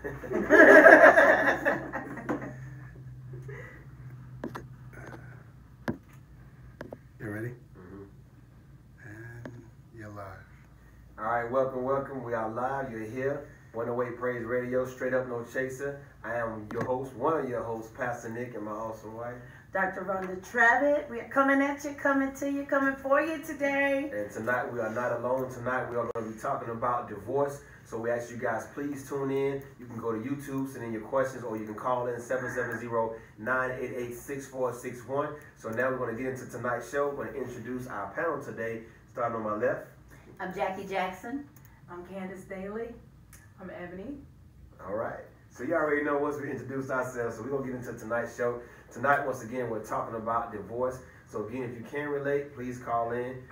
You ready? And you're live. All right, welcome. We are live. You're here. 108 Praise Radio, straight up, no chaser. I am your host, one of your hosts, Pastor Nick, and my awesome wife, Dr. Rhonda Travitt. We are coming at you, coming to you, coming for you today. And tonight we are not alone. Tonight we are going to be talking about divorce. So we ask you guys, please tune in. You can go to YouTube, send in your questions, or you can call in 770-988-6461. So now we're going to get into tonight's show. We're going to introduce our panel today, starting on my left. I'm Jackie Jackson. I'm Candace Daly. I'm Ebony. All right. So you already know once we introduced ourselves, so we're going to get into tonight's show. Tonight, once again, we're talking about divorce. So again, if you can relate, please call in.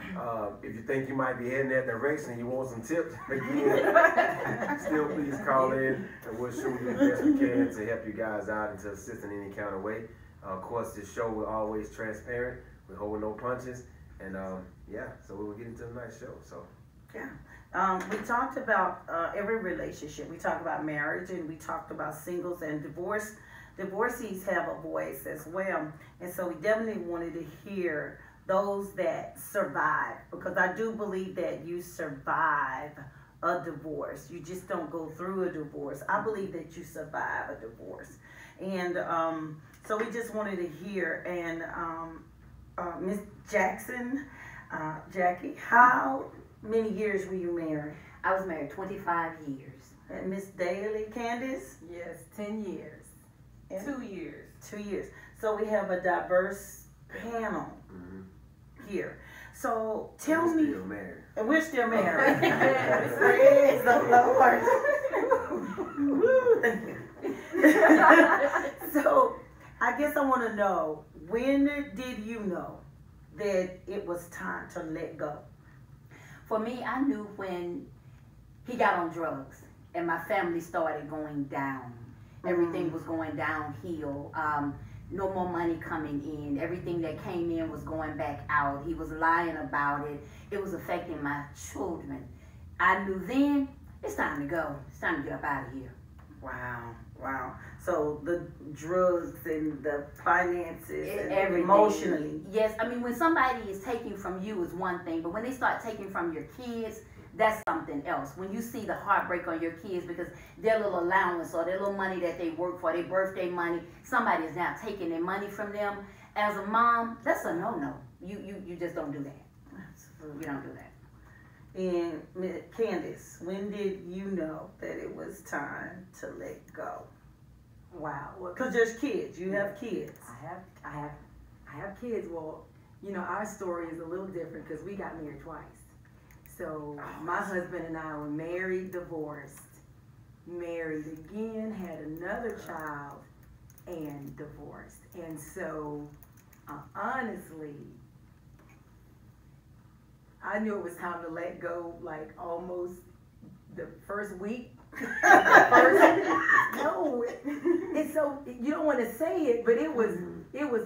If you think you might be heading that direction and you want some tips, again, still please call in, and we'll show you the best we can to help you guys out and to assist in any kind of way. Of course, this show we're always transparent. We hold no punches. And yeah, so we will get into tonight's show. So yeah. We talked about every relationship. We talked about marriage, and we talked about singles and divorce. Divorcees have a voice as well. And so we definitely wanted to hear those that survive, because I do believe that you survive a divorce. You just don't go through a divorce. I believe that you survive a divorce. And so we just wanted to hear. And Miss Jackson, Jackie, how many years were you married? I was married 25 years. And Miss Daly, Candace? Yes, 10 years. And 2 years. 2 years. So we have a diverse panel here. So tell me. Still married. And we're still married. Praise the Lord. So I guess I want to know, when did you know that it was time to let go? For me, I knew when he got on drugs and my family started going down. Everything was going downhill. No more money coming in. Everything that came in was going back out. He was lying about it. It was affecting my children. I knew then, it's time to go. It's time to get up out of here. Wow. So the drugs and the finances and everything. Emotionally. Yes, I mean, when somebody is taking from you is one thing, but when they start taking from your kids, that's something else. When you see the heartbreak on your kids because their little allowance or their little money that they work for, their birthday money, somebody is now taking their money from them. As a mom, that's a no-no. You just don't do that. Absolutely. You don't do that. And Candace, when did you know that it was time to let go? Wow. Because there's kids. You have kids. I have kids. Well, you know, our story is a little different because we got married twice. So my husband and I were married, divorced, married again, had another child, and divorced. And so, honestly, I knew it was time to let go, like almost the first week. No, it's so, you don't want to say it, but it was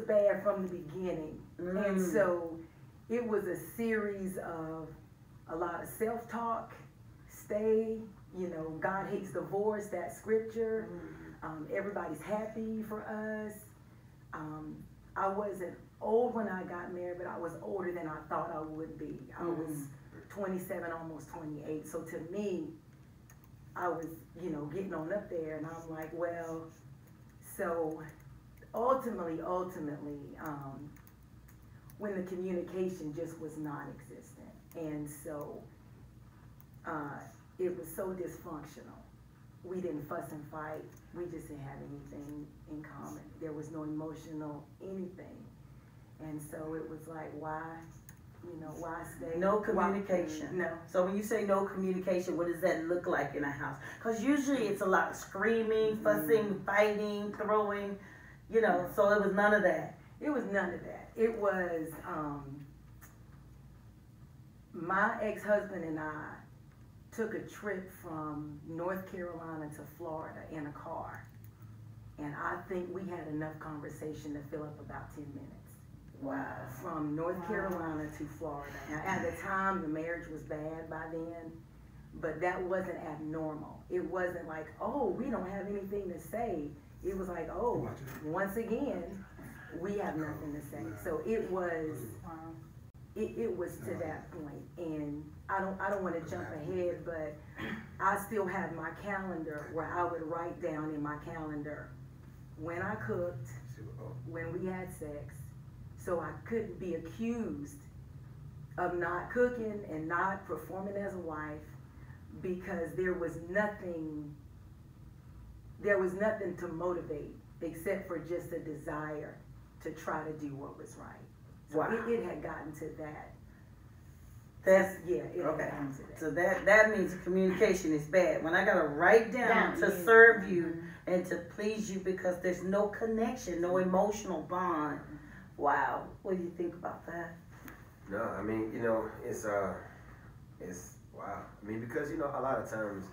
bad from the beginning. And so it was a series of a lot of self-talk, stay, you know, God hates divorce, that scripture. Everybody's happy for us. I wasn't old when I got married, but I was older than I thought I would be. I was 27, almost 28. So to me, I was, you know, getting on up there, and I'm like, well, so ultimately, when the communication just was non-existent. And so it was so dysfunctional. We didn't fuss and fight. We just didn't have anything in common. There was no emotional anything. And so it was like, why, you know, why stay? No communication. No. So when you say no communication, what does that look like in a house? Because usually it's a lot of screaming, fussing, fighting, throwing, you know, so it was none of that. It was none of that. It was my ex-husband and I took a trip from North Carolina to Florida in a car. And I think we had enough conversation to fill up about 10 minutes. Wow. From North Carolina to Florida. Now, at the time, the marriage was bad by then. but that wasn't abnormal. It wasn't like, oh, we don't have anything to say. It was like, oh, once again, we have nothing to say. So it was, it was to that point. And I don't want to jump ahead, but I still have my calendar where I would write down in my calendar when I cooked, when we had sex, so I couldn't be accused of not cooking and not performing as a wife, because there was nothing to motivate except for just a desire to try to do what was right. So Wow. it had gotten to that. That's Yeah, it had okay. gotten to that. So that means communication is bad. When I gotta write down to yeah. serve you and to please you because there's no connection, no emotional bond. Wow. What do you think about that? No, I mean, you know, it's wow. I mean, because, you know, a lot of times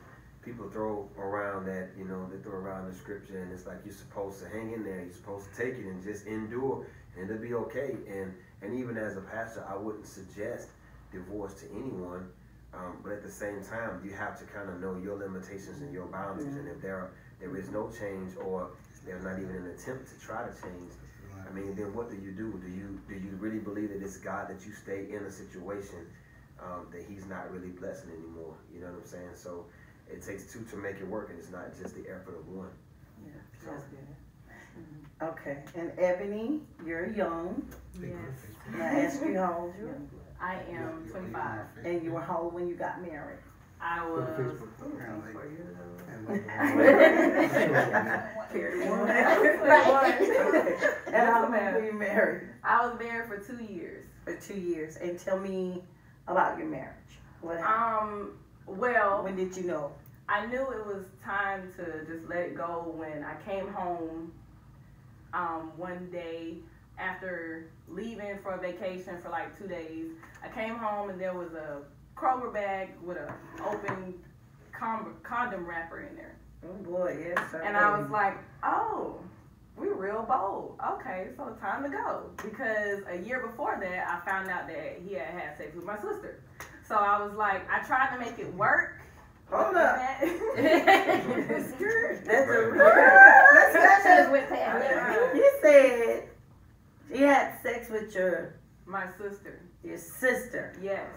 people throw around that, you know, they throw around the scripture, and it's like you're supposed to hang in there, you're supposed to take it and just endure, and it'll be okay. And even as a pastor, I wouldn't suggest divorce to anyone, but at the same time, you have to kind of know your limitations and your boundaries, and if there is no change, or there's not even an attempt to try to change, I mean, then what do you do? Do you really believe that it's God that you stay in a situation that He's not really blessing anymore? You know what I'm saying? So it takes two to make it work, and it's not just the effort of one. Yeah, So, that's good. Okay. And Ebony, you're young. Yes. Can I ask you how old you are? I am 25. And you were how old when you got married? I was Facebook, 4 apparently. years old. Carry one. And how long were you married? I was married for 2 years. For 2 years. And tell me about your marriage. What happened? Well, When did you know? I knew it was time to just let it go when I came home one day after leaving for a vacation for like 2 days. I came home and there was a Kroger bag with an open condom wrapper in there. Oh boy, yes. And I was like, oh, we're real bold. Okay, so time to go. Because a year before that, I found out that he had had sex with my sister. So I was like, I tried to make it work. Hold up. It's good. That's a That shit is with Pat. You said you had sex with your My sister. sister. Yes.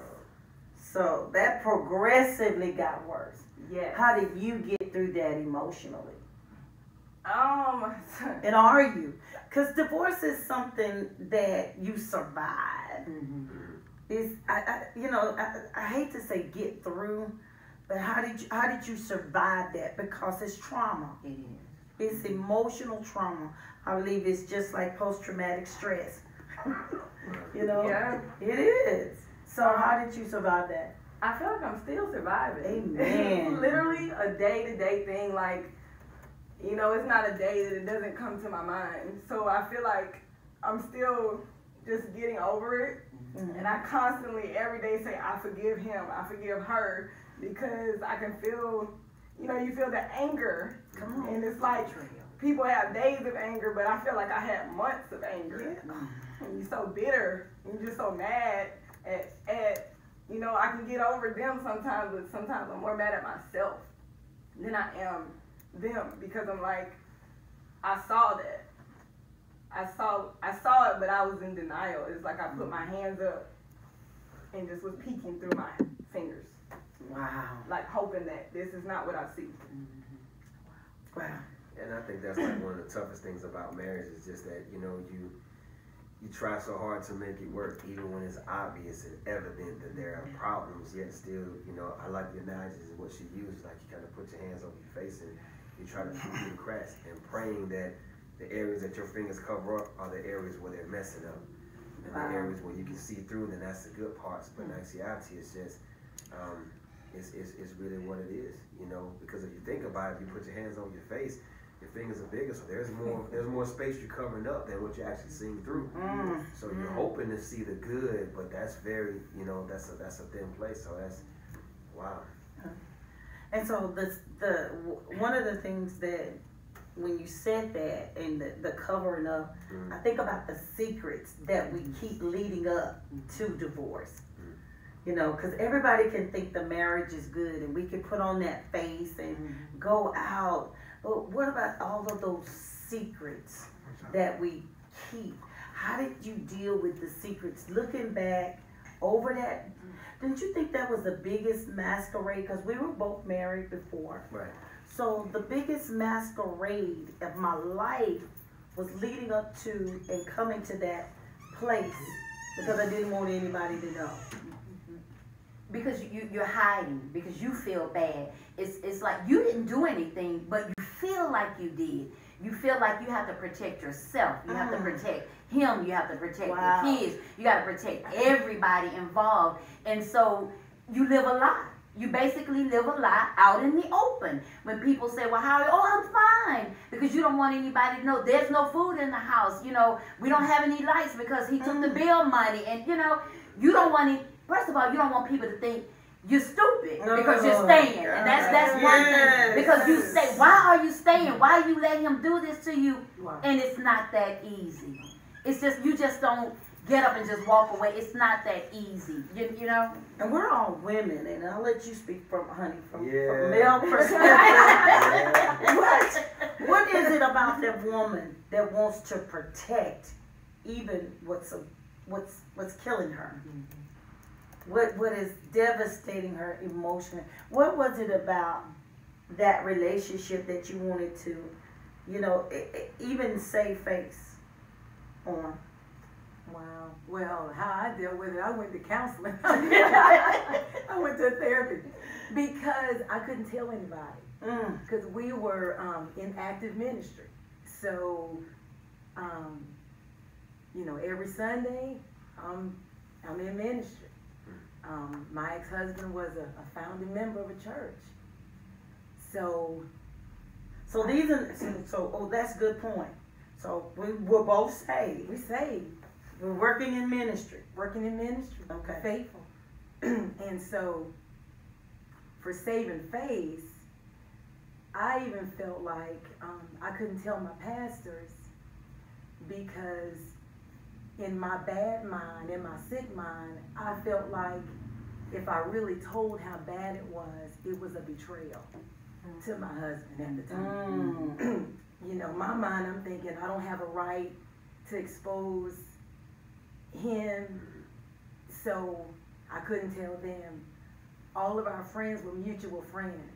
So that progressively got worse. Yes. How did you get through that emotionally? And are you? Because divorce is something that you survive. It's I hate to say get through, but how did you survive that? Because it's trauma. It is. It's emotional trauma. I believe it's just like post-traumatic stress. You know? Yeah. It is. So how did you survive that? I feel like I'm still surviving. Amen. It's literally a day-to-day thing. Like, you know, it's not a day that it doesn't come to my mind. So I feel like I'm still just getting over it. Mm-hmm. And I constantly, every day say, I forgive him, I forgive her, because I can feel, you know, you feel the anger. Come on. And it's like, people have days of anger, but I feel like I had months of anger. Yeah. And you're so bitter, and you're just so mad at, you know, I can get over them sometimes, but sometimes I'm more mad at myself than I am them, because I'm like, I saw that. I saw it, but I was in denial. It's like I put my hands up and just was peeking through my fingers. Wow. Like hoping that this is not what I see. Wow. and I think that's like one of the toughest things about marriage is just that, you know, you try so hard to make it work, even when it's obvious and evident that there are problems, yet still, you know, I like the analogy is what she used, like you kind of put your hands over your face and you try to peek through the cracks and praying that the areas that your fingers cover up are the areas where they're messing up. And the areas where you can see through, then that's the good parts. But in actuality, it's just, it's really what it is, you know, because if you think about it, if you put your hands on your face, your fingers are bigger, so there's more space you're covering up than what you're actually seeing through. So you're hoping to see the good, but that's very, you know, that's a thin place. So that's, wow. And so the one of the things that when you said that and the covering up, I think about the secrets that we keep leading up to divorce. You know, because everybody can think the marriage is good and we can put on that face and go out. But what about all of those secrets that we keep? How did you deal with the secrets? Looking back over that, didn't you think that was the biggest masquerade? Because we were both married before. Right. So the biggest masquerade of my life was leading up to and coming to that place because I didn't want anybody to know. Because you're hiding, because you feel bad. It's like you didn't do anything, but you feel like you did. You feel like you have to protect yourself. You have to protect him. You have to protect the kids. You got to protect everybody involved. And so you live a lie. You basically live a lie out in the open. When people say, well, how are you? Oh, I'm fine. Because you don't want anybody to know there's no food in the house. You know, we don't have any lights because he took the bill money. And, you know, you don't want any. First of all, you don't want people to think you're stupid because you're staying. And that's one thing. Because you say, why are you staying? Why are you letting him do this to you? And it's not that easy. It's just, you just don't get up and just walk away. It's not that easy. You know? And we're all women, and I'll let you speak from male perspective. What is it about that woman that wants to protect even what's killing her? What is devastating her emotionally? What was it about that relationship that you wanted to, you know, even save face on? Wow. Well, how I dealt with it, I went to counseling. I went to therapy because I couldn't tell anybody. Because we were in active ministry. So, you know, every Sunday, I'm in ministry. My ex-husband was a founding member of a church. So that's a good point. So we were both saved. We saved. We're working in ministry. Okay. Faithful. And so for saving face, I even felt like I couldn't tell my pastors because in my bad mind, in my sick mind, I felt like if I really told how bad it was a betrayal to my husband at the time. You know, my mind, I'm thinking I don't have a right to expose him, so I couldn't tell them. All of our friends were mutual friends,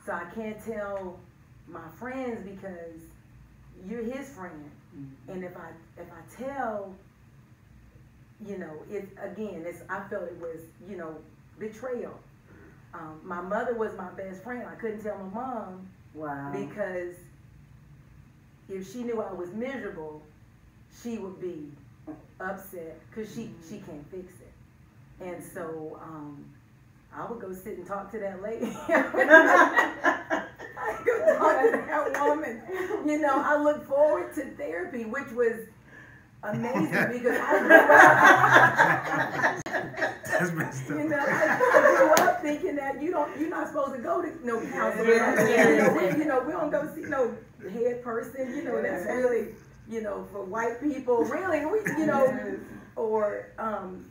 so I can't tell my friends because you're his friend. And if I tell, you know, I felt it was, you know, betrayal. My mother was my best friend. I couldn't tell my mom. Wow. Because if she knew I was miserable, she would be upset because she can't fix it. And so I would go sit and talk to that lady. I go talk to that woman. You know, I look forward to therapy, which was amazing because That's messed up. you know, I grew up thinking that you're not supposed to go to no counselor. You know, we don't go see no head person. You know, that's really, you know, for white people. Really, you know, or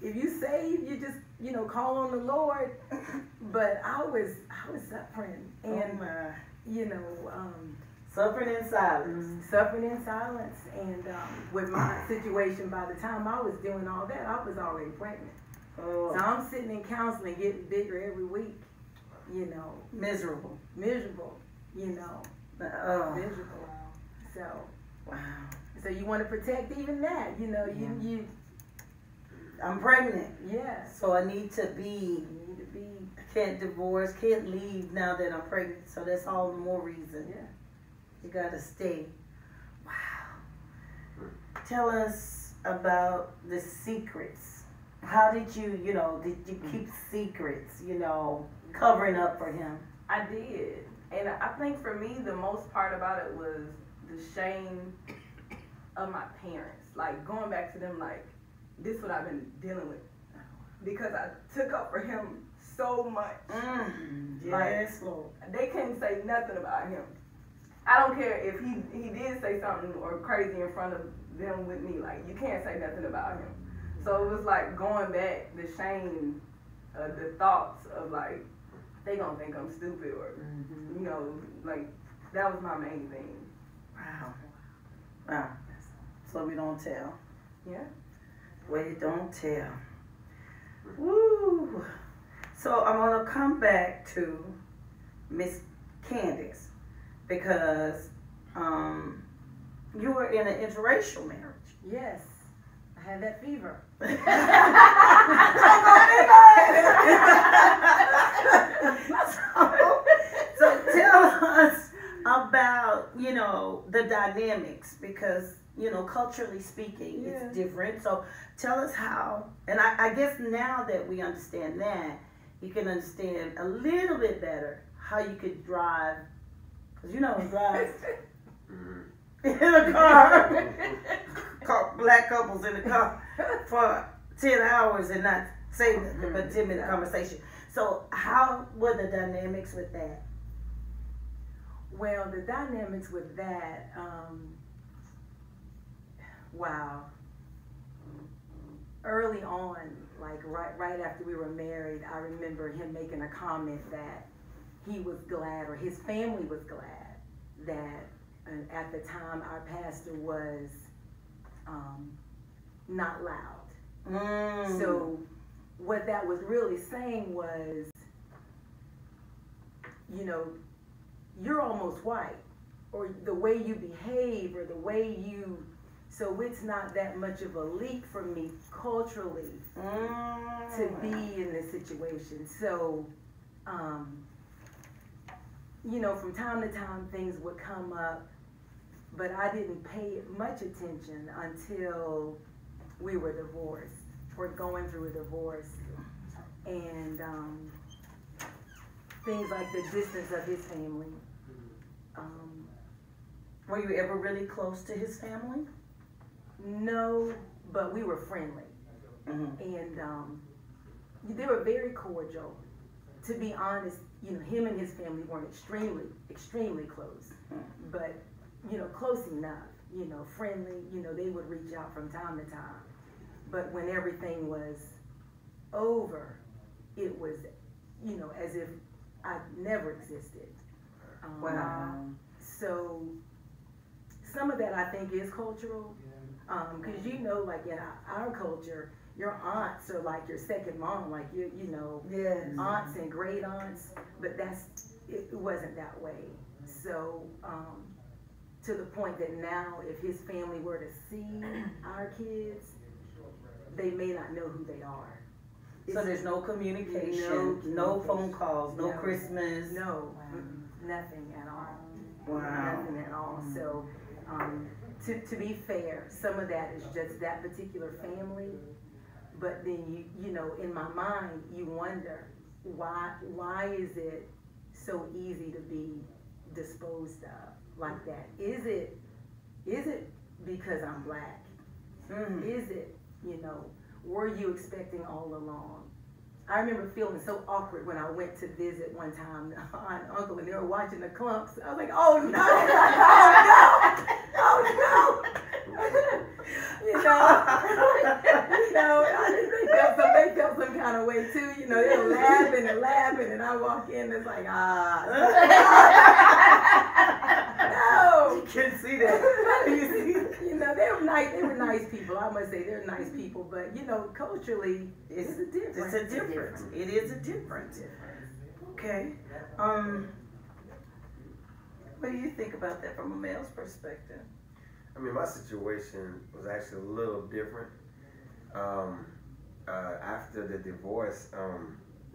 if you save, you just, you know, call on the Lord. But I was suffering, and you know, suffering in silence. Suffering in silence, and with my situation, by the time I was doing all that, I was already pregnant. So I'm sitting in counseling, getting bigger every week. You know, Miserable. You know, miserable. So wow. So you want to protect even that. You know, you. I'm pregnant. Yeah. So I need to be. I can't divorce, can't leave now that I'm pregnant. So that's all the more reason. Yeah. You gotta stay. Wow. Tell us about the secrets. How did you keep secrets, you know, covering up for him? I did. And I think for me, the most part about it was the shame of my parents. Like, going back to them, like, this is what I've been dealing with. Because I took up for him so much. Yes, Lord. They couldn't say nothing about him. I don't care if he did say something or crazy in front of them with me. Like, you can't say nothing about him. So it was like going back, the shame the thoughts of like they gonna think I'm stupid or you know, like that was my main thing. Wow. Wow. So we don't tell. Yeah. We don't tell. Woo. So I'm gonna come back to Miss Candace because you were in an interracial marriage. Yes, I had that fever. so tell us about, you know, the dynamics because, you know, culturally speaking, it's different. So tell us how, and I guess now that we understand that, you can understand a little bit better how you could drive, because you know, drive in a car, black couples in the car for 10 hours and not say nothing but 10-minute conversation. So how were the dynamics with that? Well, the dynamics with that, wow. Early on, like right after we were married, I remember him making a comment that he was glad, or his family was glad, that at the time our pastor was not loud. So what that was really saying was, you know, you're almost white, or the way you behave, or the way you, so it's not that much of a leap for me culturally to be in this situation. So, you know, from time to time things would come up, but I didn't pay much attention until we were divorced, or going through a divorce. And things like the distance of his family. Were you ever really close to his family? No, but we were friendly. And they were very cordial. To be honest, you know, him and his family weren't extremely close, but, you know, close enough, you know, friendly, you know, they would reach out from time to time. But when everything was over, it was, you know, as if I never existed. Wow. So some of that I think is cultural, because you know, like in our culture, your aunts are like your second mom, like you know, aunts and great aunts. But it wasn't that way. So to the point that now, if his family were to see our kids, they may not know who they are. So there's no communication, no phone calls, no Christmas. No, nothing at all. Wow. Nothing at all. So to be fair, some of that is just that particular family. But then you know, in my mind, you wonder why is it so easy to be disposed of like that? Is it because I'm black? Is it, you know, were you expecting all along? I remember feeling so awkward when I went to visit one time aunt and uncle, and they were watching the clumps. I was like, oh no, oh no. You know, they felt some kind of way too. You know, they were laughing, and I walk in, it's like, no. You can see that. You know, they were nice people. I must say, they're nice people. But you know, culturally, it's a difference. It's a difference. It is a difference. Okay. What do you think about that from a male's perspective? I mean, my situation was actually a little different. After the divorce, there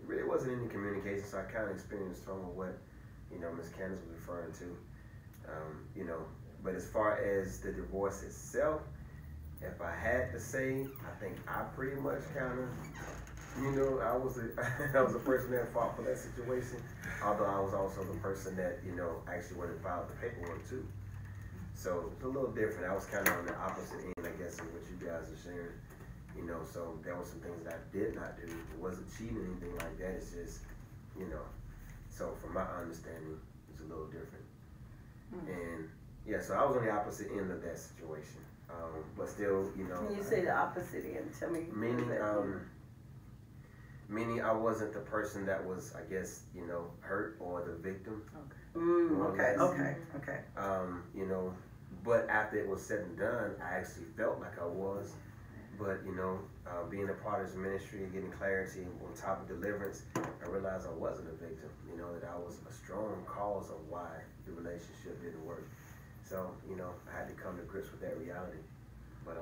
really wasn't any communication, so I kind of experienced some of what, you know, Ms. Candace was referring to. You know, but as far as the divorce itself, if I had to say, I think I pretty much kind of, you know, I was the person that fought for that situation, although I was also the person that, you know, actually went and filed the paperwork too. So it's a little different. I was kind of on the opposite end, I guess, of what you guys are sharing. You know, so there were some things that I did not do. It wasn't cheating or anything like that. It's just, you know, so from my understanding, it's a little different. And yeah, so I was on the opposite end of that situation. But still, you know. When you say the opposite end, tell me. Meaning, meaning I wasn't the person that was, I guess, hurt or the victim. Okay. But after it was said and done, I actually felt like I was. But, being a part of this ministry and getting clarity on top of deliverance, I realized I wasn't a victim, that I was a strong cause of why the relationship didn't work. So, I had to come to grips with that reality. But, I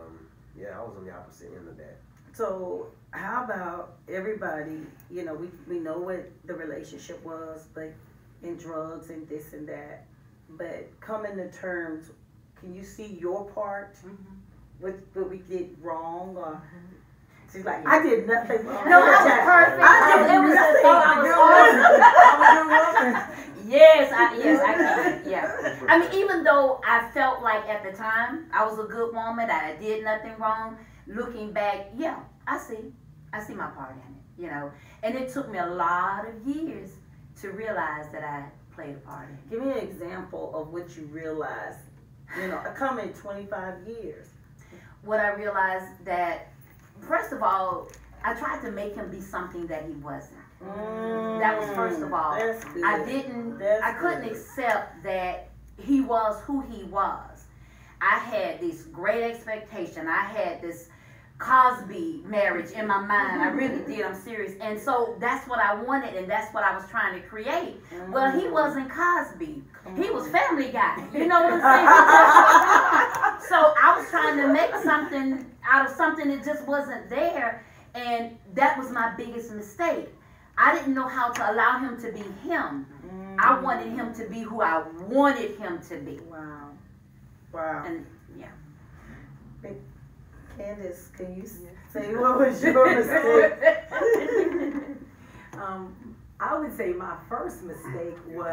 was on the opposite end of that. So how about everybody, we know what the relationship was, but in drugs and this and that, but coming to terms, can you see your part? What we did wrong, or she's like, I did nothing wrong. No, I was perfect. It was just I was awesome. Yes, I can. Yeah. I mean, even though I felt like at the time I was a good woman, that I did nothing wrong, looking back, yeah, I see my part in it, And it took me a lot of years to realize that I played a part in it. Give me an example of what you realized, coming 25 years. What I realized that, first of all, I tried to make him be something that he wasn't. That was first of all. I couldn't accept that he was who he was. I had this great expectation. I had this Cosby marriage in my mind. I really did. I'm serious. And so that's what I wanted, and that's what I was trying to create. Well, he wasn't Cosby. He was Family Guy. You know what I'm saying? So I was trying to make something out of something that just wasn't there, and that was my biggest mistake. I didn't know how to allow him to be him. I wanted him to be who I wanted him to be. Wow. And yeah. Candace, can you say what was your mistake? I would say my first mistake was